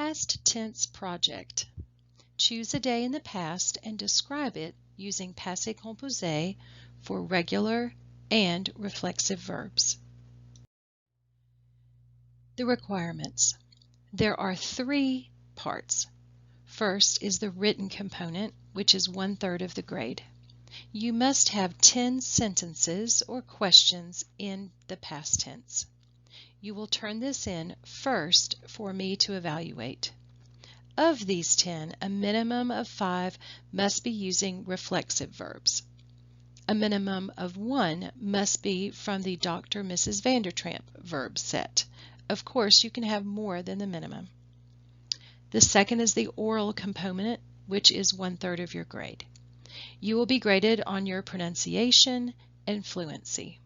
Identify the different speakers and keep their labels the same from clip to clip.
Speaker 1: Past tense project. Choose a day in the past and describe it using passé composé for regular and reflexive verbs. The requirements. There are 3 parts. First is the written component, which is 1/3 of the grade. You must have 10 sentences or questions in the past tense. You will turn this in first for me to evaluate. Of these 10, a minimum of 5 must be using reflexive verbs. A minimum of 1 must be from the Dr. Mrs. Vandertramp verb set. Of course, you can have more than the minimum. The second is the oral component, which is 1/3 of your grade. You will be graded on your pronunciation and fluency.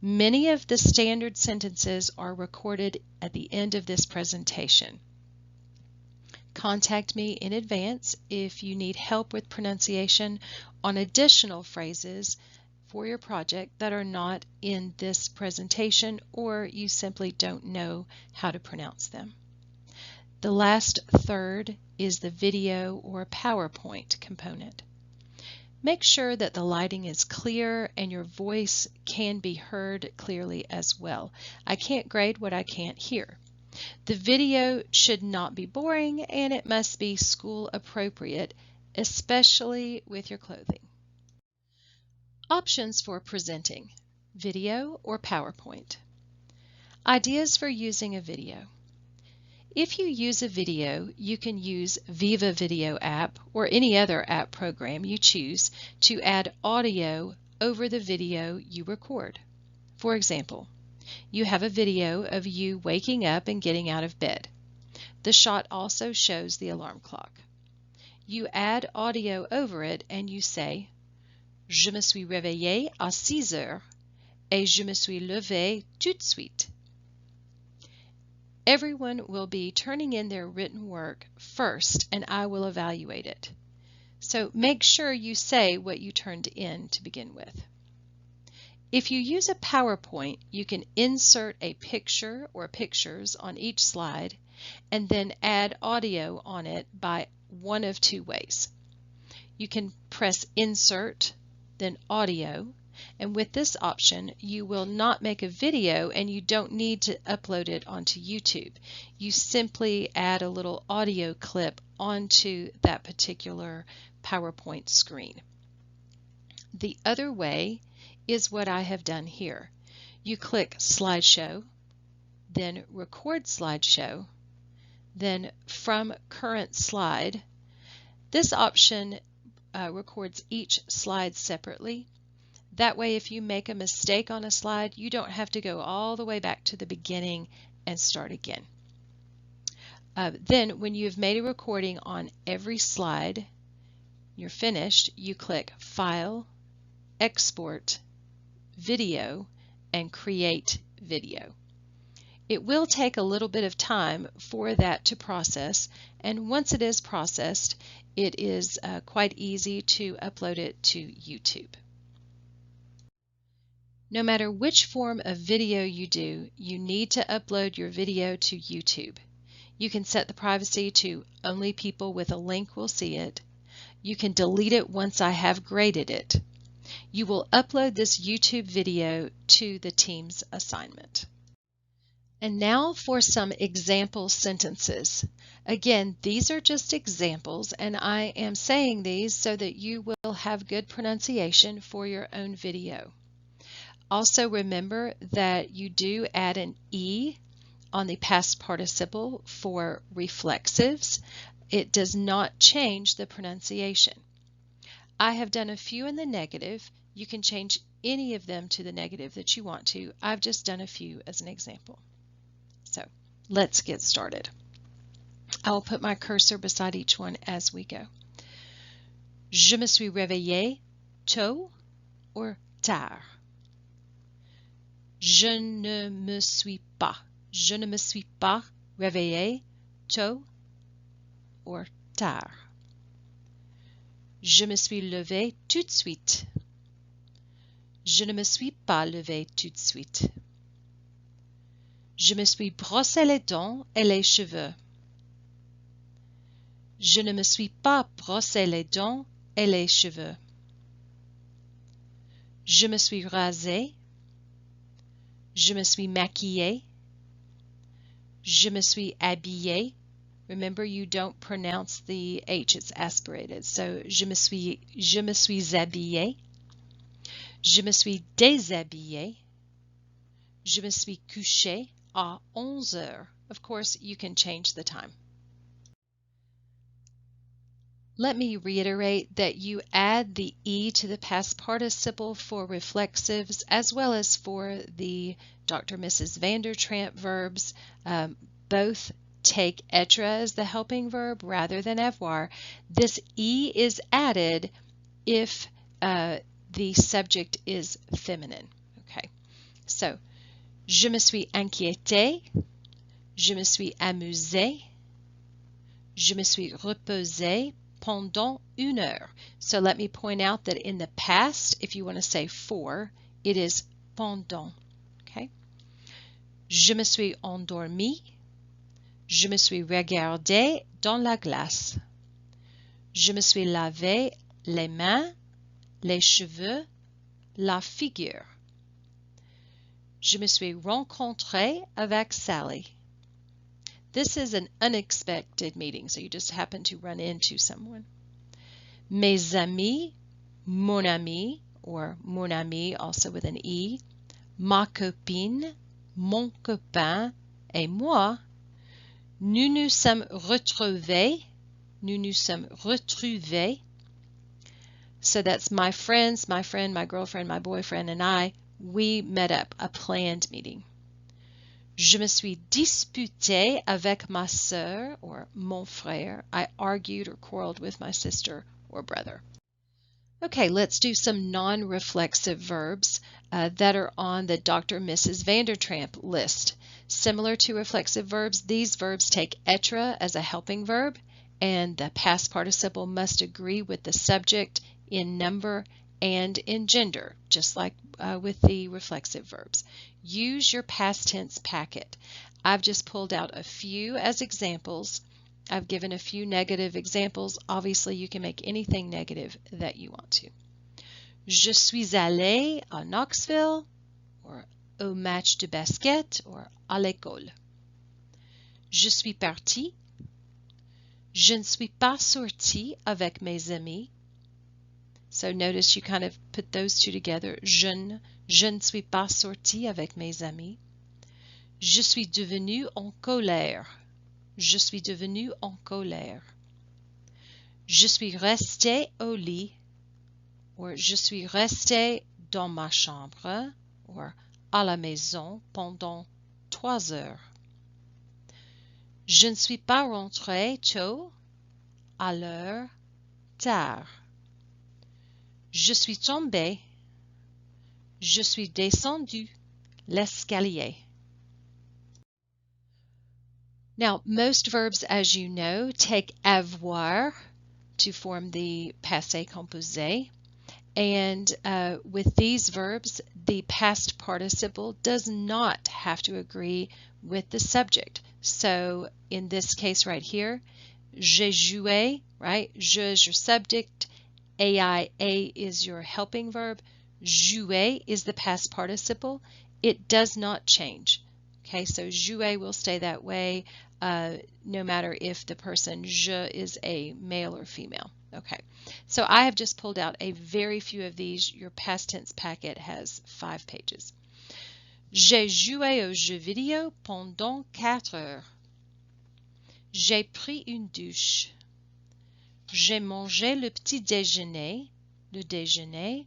Speaker 1: Many of the standard sentences are recorded at the end of this presentation. Contact me in advance if you need help with pronunciation on additional phrases for your project that are not in this presentation, or you simply don't know how to pronounce them. The last third is the video or PowerPoint component. Make sure that the lighting is clear and your voice can be heard clearly as well. I can't grade what I can't hear. The video should not be boring and it must be school appropriate, especially with your clothing. Options for presenting: video or PowerPoint. Ideas for using a video. If you use a video, you can use Viva Video app or any other app program you choose to add audio over the video you record. For example, you have a video of you waking up and getting out of bed. The shot also shows the alarm clock. You add audio over it and you say, "Je me suis réveillé à 6 heures et je me suis levé tout de suite." Everyone will be turning in their written work first and I will evaluate it. So make sure you say what you turned in to begin with. If you use a PowerPoint, you can insert a picture or pictures on each slide and then add audio on it by one of 2 ways. You can press Insert, then Audio, and with this option you will not make a video and you don't need to upload it onto YouTube. You simply add a little audio clip onto that particular PowerPoint screen. The other way is what I have done here. You click Slideshow, then Record Slideshow, then From Current Slide. This option records each slide separately. That way, if you make a mistake on a slide, you don't have to go all the way back to the beginning and start again. Then, when you've made a recording on every slide, you're finished, you click File, Export, Video, and Create Video. It will take a little bit of time for that to process, and once it is processed, it is quite easy to upload it to YouTube. No matter which form of video you do, you need to upload your video to YouTube. You can set the privacy to only people with a link will see it. You can delete it once I have graded it. You will upload this YouTube video to the team's assignment. And now for some example sentences. Again, these are just examples, and I am saying these so that you will have good pronunciation for your own video. Also remember that you do add an E on the past participle for reflexives. It does not change the pronunciation. I have done a few in the negative. You can change any of them to the negative that you want to. I've just done a few as an example. So let's get started. I'll put my cursor beside each one as we go. Je me suis réveillé tôt or tard. Je ne me suis pas. Je ne me suis pas réveillé tôt or tard. Je me suis levé tout de suite. Je ne me suis pas levé tout de suite. Je me suis brossé les dents et les cheveux. Je ne me suis pas brossé les dents et les cheveux. Je me suis rasé. Je me suis maquillé. Je me suis habillé. Remember, you don't pronounce the H, it's aspirated. So, je me suis habillé. Je me suis déshabillé. Je me suis couché à 11 heures. Of course, you can change the time. Let me reiterate that you add the E to the past participle for reflexives as well as for the Dr. Mrs. Vandertramp verbs. Both take être as the helping verb rather than avoir. This E is added if the subject is feminine. Okay, so je me suis inquiété, je me suis amusé, je me suis reposé pendant 1 heure. So let me point out that in the past, if you want to say for, it is pendant. Okay, je me suis endormi. Je me suis regardé dans la glace. Je me suis lavé les mains, les cheveux, la figure. Je me suis rencontré avec Sally. This is an unexpected meeting, so you just happen to run into someone. Mes amis, mon ami, or mon ami also with an E, ma copine, mon copain, et moi, nous nous sommes retrouvés. Nous nous sommes retrouvés. So that's my friends, my friend, my girlfriend, my boyfriend, and I. We met up, a planned meeting. Je me suis disputé avec ma sœur or mon frère. I argued or quarreled with my sister or brother. Okay, let's do some non-reflexive verbs that are on the Dr. Mrs. Vandertramp list. Similar to reflexive verbs, these verbs take être as a helping verb, and the past participle must agree with the subject in number and in gender, just like with the reflexive verbs. Use your past tense packet. I've just pulled out a few as examples. I've given a few negative examples. Obviously, you can make anything negative that you want to. Je suis allé à Knoxville, or au match de basket, or à l'école. Je suis parti. Je ne suis pas sorti avec mes amis. So notice you kind of put those two together. Je ne suis pas sorti avec mes amis. Je suis devenu en colère. Je suis devenu en colère. Je suis resté au lit, or je suis resté dans ma chambre, or à la maison pendant 3 heures. Je ne suis pas rentré tôt, à l'heure, tard. Je suis tombé. Je suis descendu l'escalier. Now, most verbs, as you know, take avoir to form the passé composé. And with these verbs, the past participle does not have to agree with the subject. So in this case right here, j'ai joué, right? Je is your subject, AIA is your helping verb, jouer is the past participle. It does not change. Okay, so jouer will stay that way no matter if the person je is a male or female. Okay, so I have just pulled out a very few of these. Your past tense packet has 5 pages. J'ai joué aux jeux vidéo pendant 4 heures. J'ai pris une douche. J'ai mangé le petit déjeuner, le dîner.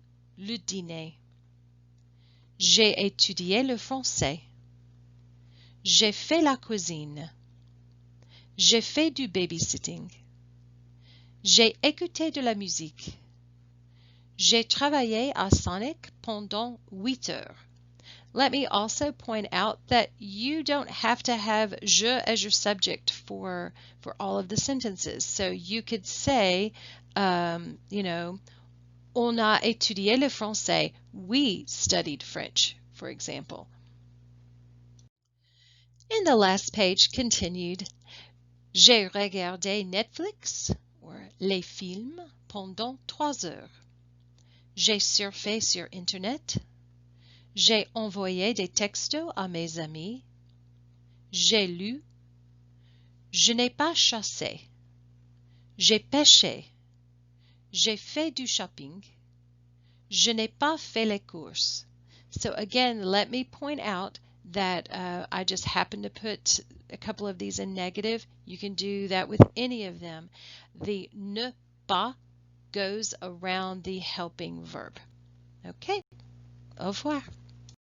Speaker 1: J'ai étudié le français. J'ai fait la cuisine. J'ai fait du babysitting. J'ai écouté de la musique. J'ai travaillé à Sonic pendant 8 heures. Let me also point out that you don't have to have je as your subject for all of the sentences. So you could say, you know, on a étudié le français. We studied French, for example. And the last page continued. J'ai regardé Netflix or les films pendant 3 heures. J'ai surfé sur Internet. J'ai envoyé des textos à mes amis. J'ai lu. Je n'ai pas chassé. J'ai pêché. J'ai fait du shopping. Je n'ai pas fait les courses. So again, let me point out that I just happened to put a couple of these in negative. You can do that with any of them. The ne pas goes around the helping verb. Okay, au revoir.